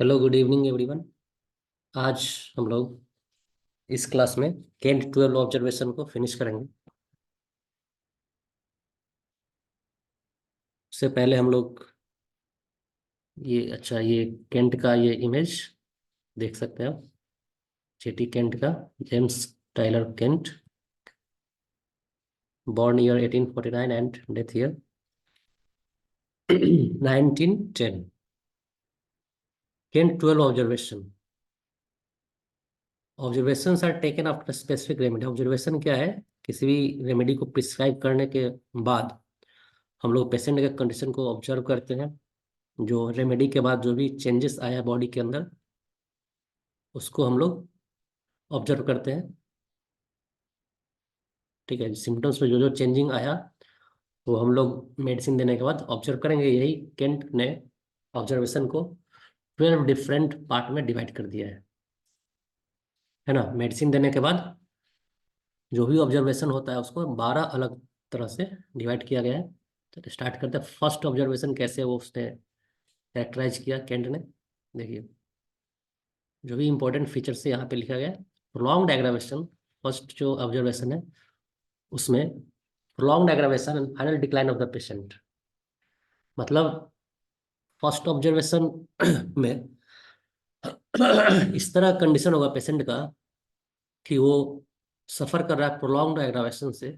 Hello, good evening everyone. आज हम लोग इस क्लास में केंट 12 ऑब्जर्वेशन को फिनिश करेंगे। उससे पहले हम लोग ये केंट का ये इमेज देख सकते हैं आप। जेटी केंट का, James Tyler Kent, born year 1849 and death year 1910। Kent 12 observation. Observations are taken after specific remedy. Observation क्या है? किसी भी रेमेडी को प्रिस्क्राइब करने के बाद हम लोग पेशेंट के कंडीशन को ऑब्जर्व करते हैं। जो रेमेडी के बाद जो भी चेंजेस आया बॉडी के अंदर, उसको हम लोग ऑब्जर्व करते हैं। ठीक है, सिम्टम्स में जो जो चेंजिंग आया वो हम लोग मेडिसिन देने के बाद ऑब्जर्व करेंगे। यही केंट ने ऑब्जर्वेशन को 12 डिफरेंट पार्ट में डिवाइड कर दिया है ना। मेडिसिन देने के बाद जो भी ऑब्जर्वेशन होता है उसको 12 अलग तरह से डिवाइड किया गया है। तो स्टार्ट करते हैं। फर्स्ट ऑब्जर्वेशन कैसे वो उसने कैरेक्टराइज किया केंट ने, देखिए। जो भी इंपॉर्टेंट फीचर्स से यहाँ पे लिखा गया है। प्रोलॉन्ग्ड एग्रावेशन, फर्स्ट जो ऑब्जर्वेशन है उसमें prolonged aggravation and final decline of the patient. मतलब फर्स्ट ऑब्जर्वेशन में इस तरह कंडीशन होगा पेशेंट का कि वो सफर कर रहा है प्रोलॉन्ग्ड एग्रावेशन से,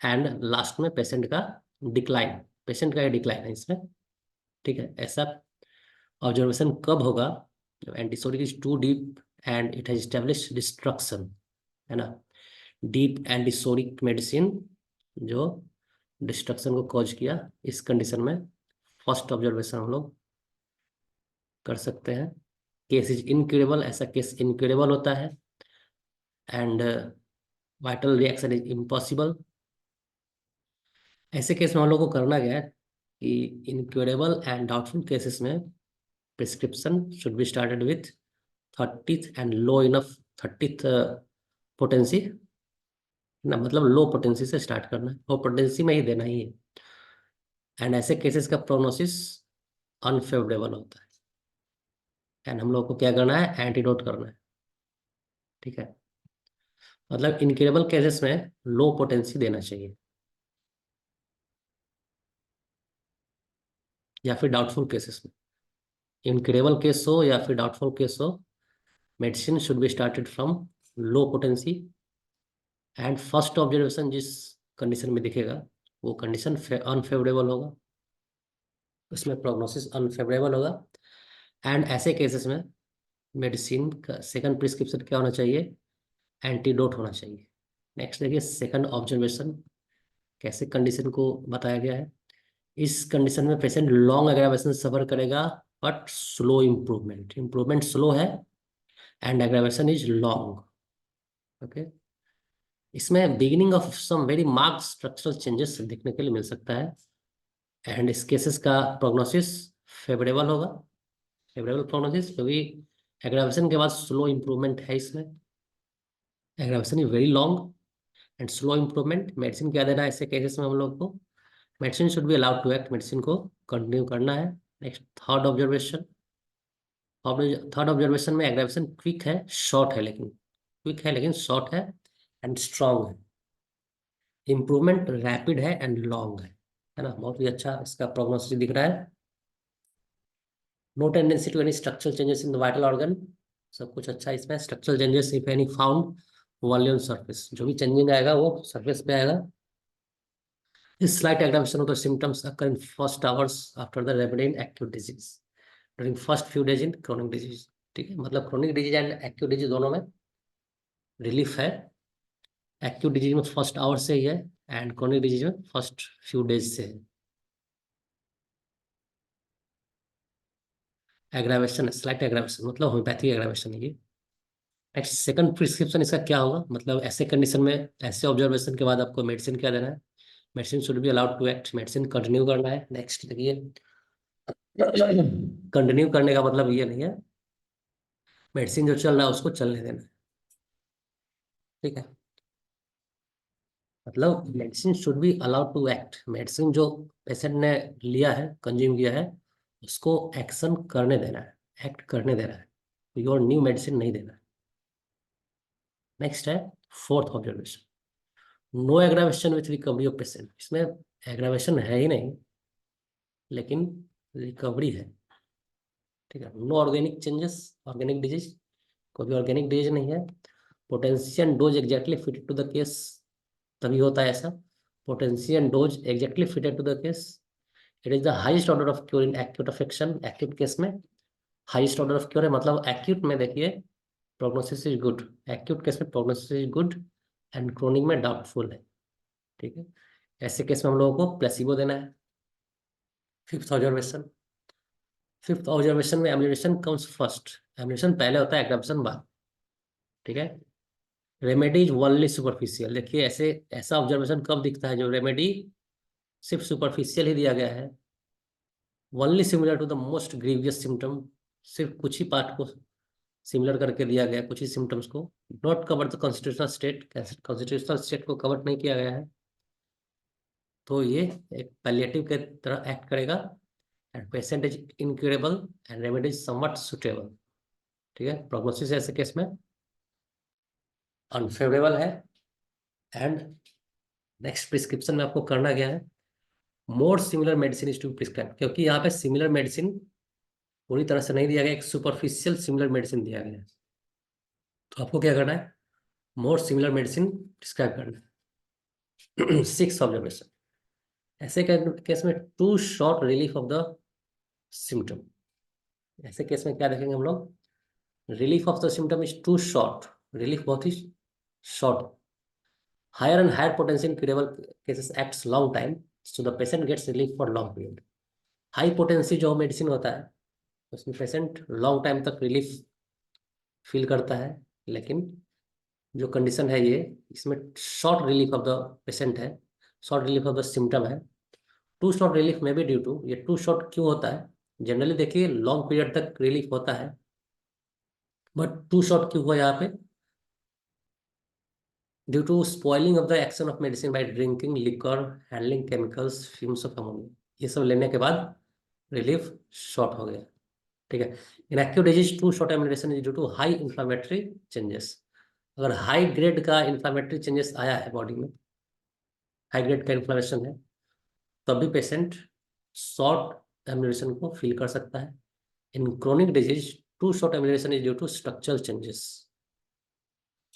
एंड लास्ट में पेशेंट का डिक्लाइन, पेशेंट का डिक्लाइन है इसमें। ठीक है, ऐसा ऑब्जर्वेशन कब होगा? जब antipsoric is too deep and it has establish destruction, है ना। डीप एंटीसोडिक मेडिसिन जो डिस्ट्रक्शन को कॉज किया, इस कंडीशन में फर्स्ट ऑब्जर्वेशन हम लोग कर सकते हैं। केस इज इनक्यूरेबल, ऐसा केस इनक्यूरेबल होता है। And vital reaction is impossible. ऐसे केस में हम लोग को करना क्या है कि इनक्यूरेबल एंड डाउटफुल केसेस में prescription should be started with 30th and low enough 30th potency ना, मतलब लो पोटेंसी से स्टार्ट करना है, लो पोटेंसी में ही देना ही है। एंड ऐसे केसेस का प्रोग्नोसिस अनफेवरेबल होता है, एंड हम लोग को क्या करना है? एंटीडोट करना है। ठीक है, मतलब इनक्यूरेबल केसेस में लो पोटेंसी देना चाहिए, या फिर डाउटफुल केसेस में। इनक्यूरेबल केस हो या फिर डाउटफुल केस हो, medicine should be started from low potency. And first observation जिस कंडीशन में दिखेगा वो कंडीशन अनफेवरेबल होगा, उसमें प्रोग्नोसिस अनफेवरेबल होगा। एंड ऐसे केसेस में मेडिसिन का सेकंड प्रिस्क्रिप्शन क्या होना चाहिए? एंटीडोट होना चाहिए। नेक्स्ट देखिए, सेकंड ऑब्जर्वेशन कैसे कंडीशन को बताया गया है। इस कंडीशन में पेशेंट लॉन्ग एग्रावेशन सफर करेगा but slow improvement, improvement slow है and aggravation is long. Okay, इसमें beginning of some very marked structural changes देखने के लिए मिल सकता है। एंड इस केसेस का प्रोग्नोसिस फेवरेबल होगा, फेवरेबल प्रोग्नोसिस, क्योंकि एग्रावेशन के बाद स्लो इम्प्रूवमेंट है इसमें। Aggravation is very long and slow improvement. Medicine क्या देना है ऐसे केसेस में हम लोग को? Medicine should be allowed to act, medicine को कंटिन्यू करना है। Next third observation. Third observation में एग्रावेशन क्विक है, शॉर्ट है, लेकिन क्विक है लेकिन शॉर्ट है एंड स्ट्रॉन्ग है। इम्प्रूवमेंट रैपिड है एंड लॉन्ग है ना। बहुत ही अच्छा इसका प्रोग्नोसिस दिख रहा है। No tendency to any structural changes in the vital organ. सब कुछ अच्छा है इसमें। Structural changes if any found volume surface, जो भी चेंजिंग आएगा वो सरफेस पे आएगा। इस slight aggravation of the symptoms occur in first hours after the remedy in acute disease, during first few days in chronic disease. ठीक है, मतलब chronic disease and acute disease दोनों में रिलीफ है। एक्यूट डिजीज में फर्स्ट आवर से ही है and chronic disease में फर्स्ट फ्यू डेज से है। एग्रावेशन, स्लाइट एग्रावेशन मतलब होम्योपैथिक एग्रावेशन है ये। नेक्स्ट सेकंड प्रिस्क्रिप्शन इसका क्या होगा? मतलब ऐसे कंडीशन में, ऐसे ऑब्जर्वेशन के बाद आपको मेडिसिन क्या देना है? Medicine should be allowed to act, medicine continue करना है। नेक्स्ट देखिए, कंटिन्यू करने का मतलब ये नहीं है मेडिसिन जो चल रहा है उसको चलने देना है। ठीक है, मतलब medicine should be allowed to act. Medicine जो पेशेंट ने लिया है, कंज्यूम किया है, उसको एक्शन करने देना है। एक्ट करने दे रहा है, कोई और न्यू मेडिसिन नहीं दे रहा है। नेक्स्ट है fourth observation, no aggravation with recovery of patient. इसमें एग्रावेशन है ही नहीं, लेकिन रिकवरी है। ठीक है, no organic changes, organic disease, कोई भी ऑर्गेनिक डिजीज नहीं है। Potential dose exactly fitted to the case, तभी होता है ऐसा। Potential dose exactly fitted to the case. It is the highest order of cure in acute affection. Acute case में highest order of cure है, मतलब acute में देखिए prognosis is good, acute case में prognosis is good and chronic में doubtful है। ठीक है, ऐसे केस में हम लोगों को प्लेसिबो देना है। फिफ्थ ऑब्जर्वेशन, फिफ्थ ऑब्जर्वेशन में एम्यूनेशन कम्स फर्स्ट, एम्यूनेशन पहले होता है, एग्रावेशन बाद। ठीक है, रेमेडी इज ओनली सुपरफिशियल। देखिए ऐसे ऐसा ऑब्जर्वेशन कब दिखता है, जो रेमेडी सिर्फ सुपरफिशियल ही दिया गया है, only similar to the most grievous symptom, सिर्फ कुछ ही पार्ट को सिमिलर करके दिया गया है, कुछ ही सिम्टम्स को। Not cover the constitutional state, constitutional state को कवर नहीं किया गया है, तो ये एक पैलिएटिव के तरह एक्ट करेगा। And patient is incurable and remedy is somewhat suitable. ठीक है, प्रोग्नोसिस ऐसे केस में अनफेवरेबल है। एंड नेक्स्ट प्रिस्क्रिप्शन में आपको करना क्या है, more similar medicine is to prescribe, क्योंकि यहाँ पे सिमिलर मेडिसिन पूरी तरह से नहीं दिया गया, एक सुपरफिशियल सिमिलर मेडिसिन दिया गया है। तो आपको क्या करना है, मोर सिमिलर मेडिसिन प्रिस्क्राइब करना है। सिक्स ऑब्जर्वेशन, ऐसे केस में too short relief of the symptom. ऐसे केस में क्या देखेंगे हम लोग, relief of the symptom is too short, relief बहुत ही short. Higher and higher potential curable cases acts long time, so the patient gets relief for long period. High potency जो medicine होता है उसमें पेशेंट लॉन्ग टाइम तक relief feel करता है, लेकिन जो कंडीशन है ये, इसमें short relief of the patient है, short relief of the symptom है। टू शॉर्ट रिलीफ में भी ड्यू टू, ये टू शॉर्ट क्यों होता है, जनरली देखिए लॉन्ग पीरियड तक रिलीफ होता है, बट टू शॉर्ट क्यों हुआ यहाँ पे, due to spoiling of the action of medicine by drinking liquor, handling chemicals, fumes of ammonia, ये सब लेने के बाद रिलीफ शॉर्ट हो गया। ठीक है, in acute disease too short amelioration is due to high inflammatory changes. अगर हाई ग्रेड का इंफ्लामेटरी चेंजेस आया है बॉडी में, हाई ग्रेड का इन्फ्लामेशन है, तब भी पेशेंट शॉर्ट एम्यूनेशन को फील कर सकता है। In chronic disease too short amelioration is due to structural changes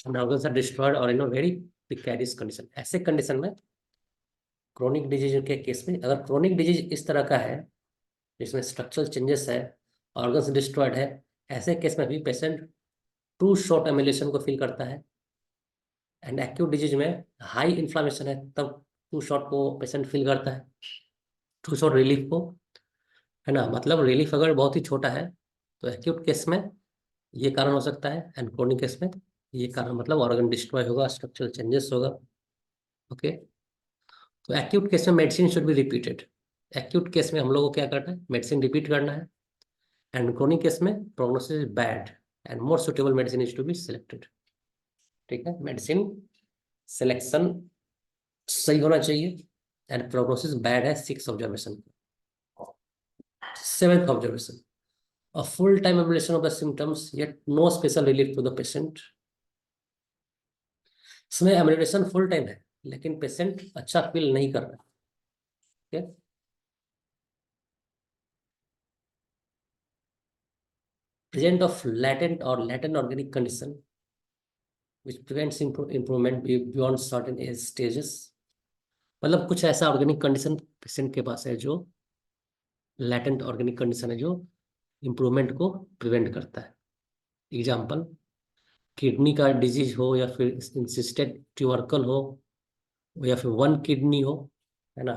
and organs are destroyed or in a very precarious condition। ऐसे कंडीशन में क्रोनिक डिजीज के केस में, अगर क्रोनिक डिजीज इस तरह का है जिसमें स्ट्रक्चरल चेंजेस है, ऑर्गन्स डिस्ट्रॉयड है, ऐसे केस में भी पेशेंट टू शॉर्ट एम्यूलेशन को फील करता है। एंड एक्यूट डिजीज में हाई इन्फ्लामेशन है, तब टू शॉर्ट को पेशेंट फील करता है, टू शॉर्ट रिलीफ को, है ना। मतलब रिलीफ अगर बहुत ही छोटा है तो एक्यूट केस में ये कारण हो सकता है, एंड क्रोनिक केस में ये कारण, मतलब ऑर्गन डिस्ट्रॉय होगा, स्ट्रक्चरल चेंजेस होगा। ओके, तो एक्यूट केस में medicine should be repeated. Acute case में हम लोग को क्या करना है, मेडिसिन रिपीट करना है। एंड क्रोनिक केस में prognosis bad and more suitable medicine is to be selected. ठीक है, मेडिसिन सिलेक्शन सही होना चाहिए। एंड प्रोग्नोसिस बैड है, six observation. Seventh observation, a full time evaluation of the symptoms yet no special relief to the patient। इसमें ammunition full time है लेकिन patient अच्छा फील नहीं कर रहा है। ठीक है, present of latent or latent organic condition which prevents improvement beyond certain age stages। मतलब कुछ ऐसा ऑर्गेनिक कंडीशन पेशेंट के पास है जो लैटेंट ऑर्गेनिक कंडीशन है, जो इम्प्रूवमेंट को प्रिवेंट करता है। एग्जाम्पल, किडनी का डिजीज हो, या फिर इंसिस्टेड ट्यूबरकल हो, या फिर वन किडनी हो, है ना,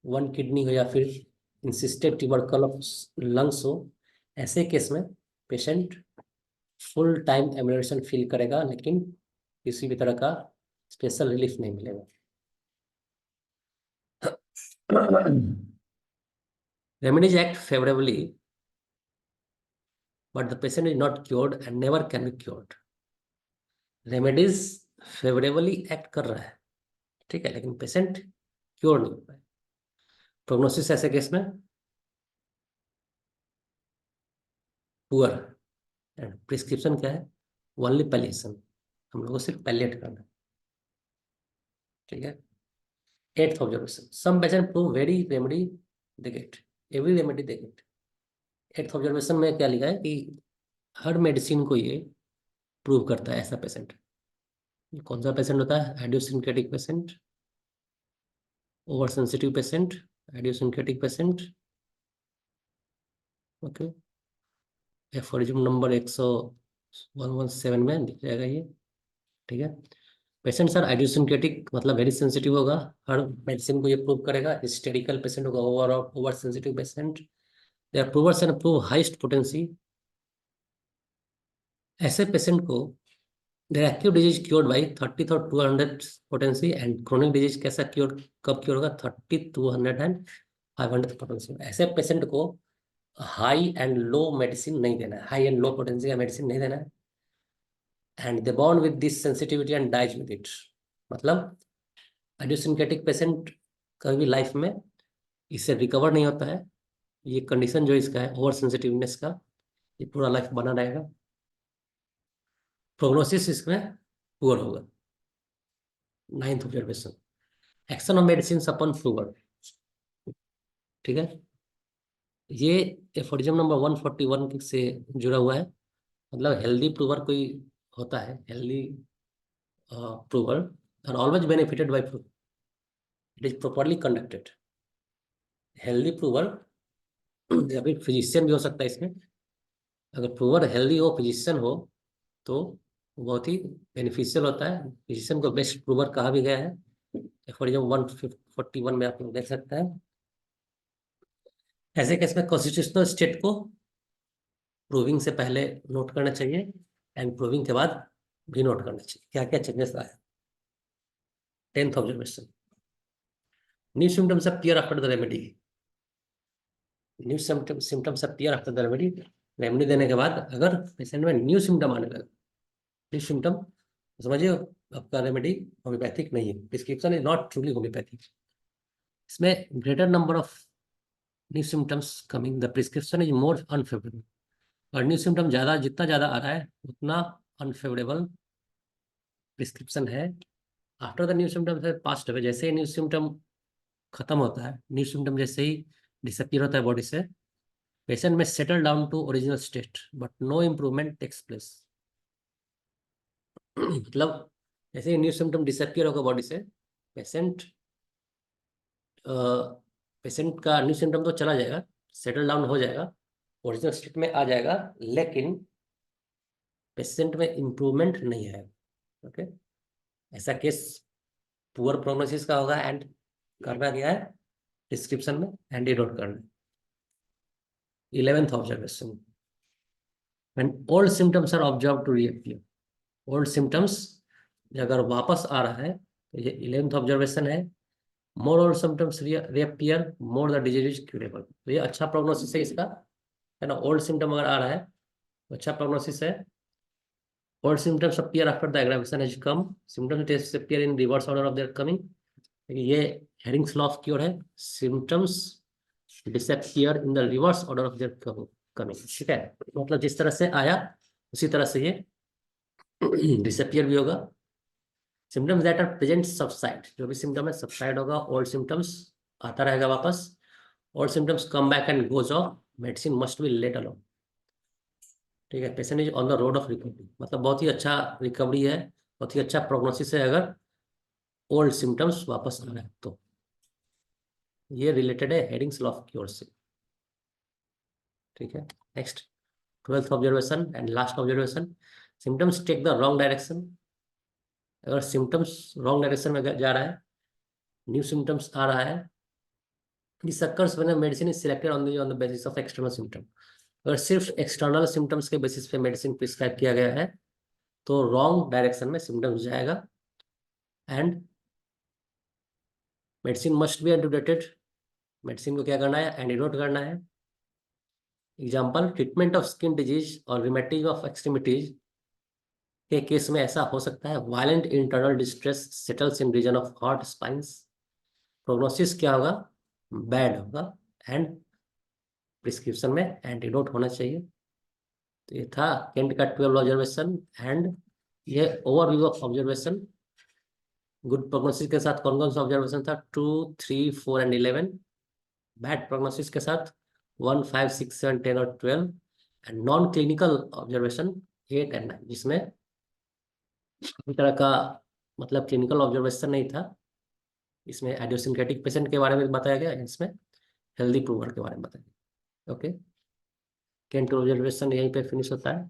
वन किडनी हो, या फिर इंसिस्टेड ट्यूबरकल ऑफ लंग्स हो। ऐसे केस में patient full time ammunition feel करेगा, लेकिन किसी भी तरह का स्पेशल रिलीफ नहीं मिलेगा। Remedies act favourably but the patient is not cured and never can be cured. Remedies favourably act कर रहा है, ठीक है, लेकिन पेशेंट क्योर नहीं हो पाए। प्रोग्नोसिस ऐसे केस में पुअर, एंड प्रिस्क्रिप्शन क्या है, ओनली पैलिएशन, हम लोगों को सिर्फ पैलिएट करना है, ठीक है। Eighth observation, some patient prove very remedy they get, every remedy they get. Eighth observation में क्या लिखा है कि हर मेडिसिन को ये प्रूव करता है ऐसा पेशेंट। कौन सा पेशेंट होता है, idiosyncratic patient, over sensitive patient, idiosyncratic patient, okay. Aphorism number 117 में दिख जाएगा ये, ठीक है। पेशेंट्स आर आइडियोसिंक्रेटिक मतलब वेरी सेंसिटिव होगा, हर मेडिसिन को ये प्रूव करेगा। हिस्टेरिकल पेशेंट होगा, over sensitive patient, they are provers and prove highest potency. ऐसे पेशेंट को their acute disease cured by 30 और 200 पोटेंसी, एंड क्रोनिक डिजीज कैसा क्योर, कब क्योर होगा, 30, 200 एंड 500 पोटेंसी। ऐसे पेशेंट को हाई एंड लो मेडिसिन नहीं देना है, हाई एंड लो पोटेंसी का मेडिसिन नहीं देना है, and they born with this sensitivity and dies with it. मतलब आइडियोसिंक्रेटिक पेशेंट कभी लाइफ में इससे रिकवर नहीं होता है, ये कंडीशन जो इसका है ओवर सेंसिटिवनेस का, ये पूरा लाइफ बना रहेगा। प्रोग्नोसिस इसमें पुअर होगा। Ninth observation, action of medicine upon prover, ठीक है। ये एफोरिज्म नंबर 141 से जुड़ा हुआ है। मतलब हेल्दी प्रूवर कोई होता है, healthy prover are always benefited by prove, it is properly conducted. Healthy prover अभी फिजिशियन भी हो सकता है इसमें, अगर प्रूवर हेल्दी हो, फिजिशियन हो, तो बहुत ही बेनिफिशियल होता है। फिजिशियन को बेस्ट प्रूवर कहा भी गया है, एफोरिज्म 141 में आप लोग देख सकते हैं। ऐसे केस में कॉन्स्टिट्यूशनल स्टेट को प्रूविंग से पहले नोट करना चाहिए, एंड प्रूविंग के बाद भी नोट करना चाहिए क्या क्या चेंजेस आया। 10th observation, new symptoms appear after the remedy, new symptoms appear after the remedy. Remedy देने के बाद अगर पेशेंट में न्यू सिम्टम आने लगे, न्यू सिम्टम समझिए आपका रेमेडी होम्योपैथिक नहीं है, prescription is not truly homoeopathic. इसमें greater number of new symptoms coming, the prescription is more unfavourable. और न्यू सिम्टम ज़्यादा, जितना ज़्यादा आ रहा है उतना अनफेवरेबल प्रिस्क्रिप्शन है। आफ्टर द न्यू सिम्टम से पास्ट अवे, जैसे ही न्यू सिम्टम खत्म होता है, न्यू सिम्टम जैसे ही डिसअपीयर होता है बॉडी से, पेशेंट में settle down to original state but no improvement takes place. मतलब जैसे ही न्यू सिम्टम डिसअपीयर होगा बॉडी से, पेशेंट पेशेंट का न्यू सिम्टम तो चला जाएगा, सेटल डाउन हो जाएगा, ओरिजिनल स्टेट में आ जाएगा, लेकिन पेशेंट में इम्प्रूवमेंट नहीं है, ओके। ऐसा केस पुअर प्रोग्नोसिस का होगा, एंड करना गया है डिस्क्रिप्शन में एंटीडोट करना। 11th observation, when old symptoms are observed to reappear, old symptoms अगर वापस आ रहा है तो ये 11th ऑब्जर्वेशन है। More old symptoms reappear, more the disease is curable, तो ये अच्छा प्रोग्नोसिस है इसका, है ना। ओल्ड सिम्टम अगर आ रहा है तो अच्छा प्रोग्नोसिस है। Old symptoms appear after the aggravation has come, symptoms disappear in reverse order of their coming, ये हेरिंग्स लॉ ऑफ क्योर है, symptoms disappear in the reverse order of their coming, ठीक है। मतलब जिस तरह से आया उसी तरह से ये डिसअपियर भी होगा। Symptoms that are present subside, जो भी सिम्टम है सबसाइड होगा, ओल्ड सिम्टम्स आता रहेगा वापस, old symptoms come back and goes off, medicine must B let alone, ठीक है। Patient is on the road of recovery, मतलब बहुत ही अच्छा रिकवरी है, बहुत ही अच्छा प्रोग्नोसिस है अगर ओल्ड सिम्टम्स वापस आ रहे हैं तो। ये रिलेटेड है हेडिंग्स लॉ ऑफ क्योर से, ठीक है। Next 12th observation and last observation, symptoms take the wrong direction. अगर सिम्टम्स रॉन्ग डायरेक्शन में जा रहा है, न्यू सिम्टम्स आ रहा है, this occurs when a medicine is selected on the basis of external symptom। अगर सिर्फ एक्सटर्नल सिम्टम्स के बेसिस पे मेडिसिन प्रिस्क्राइब किया गया है तो रॉन्ग डायरेक्शन में सिम्टम्स जाएगा, and medicine must be antidoted, medicine को क्या करना है, एंटीडोट करना है। Example, treatment of skin disease और रिमेटिज ऑफ एक्सट्रीमिटीज के केस में ऐसा हो सकता है, violent internal distress settles in region of heart spines, prognosis क्या होगा, बैड होगा, एंड प्रिस्क्रिप्शन में एंटीडोट होना चाहिए। तो ये था केंट का 12 ऑब्जर्वेशन एंड ये overview of observation. Good prognosis के साथ कौन कौन सा ऑब्जर्वेशन था? 2, 3, 4 एंड 11। बैड प्रोग्नोसिस के साथ 1, 5, 6, 7, 10 और 12। And non clinical observation 8 and 9, जिसमें किसी तरह का मतलब क्लिनिकल ऑब्जर्वेशन नहीं था। इसमें आइडियोसिंक्रेटिक पेशेंट के बारे में बताया गया, इसमें हेल्दी प्रूवर के बारे में बताया गया। ओके, केंट ऑब्जर्वेशन यहीं पे फिनिश होता है।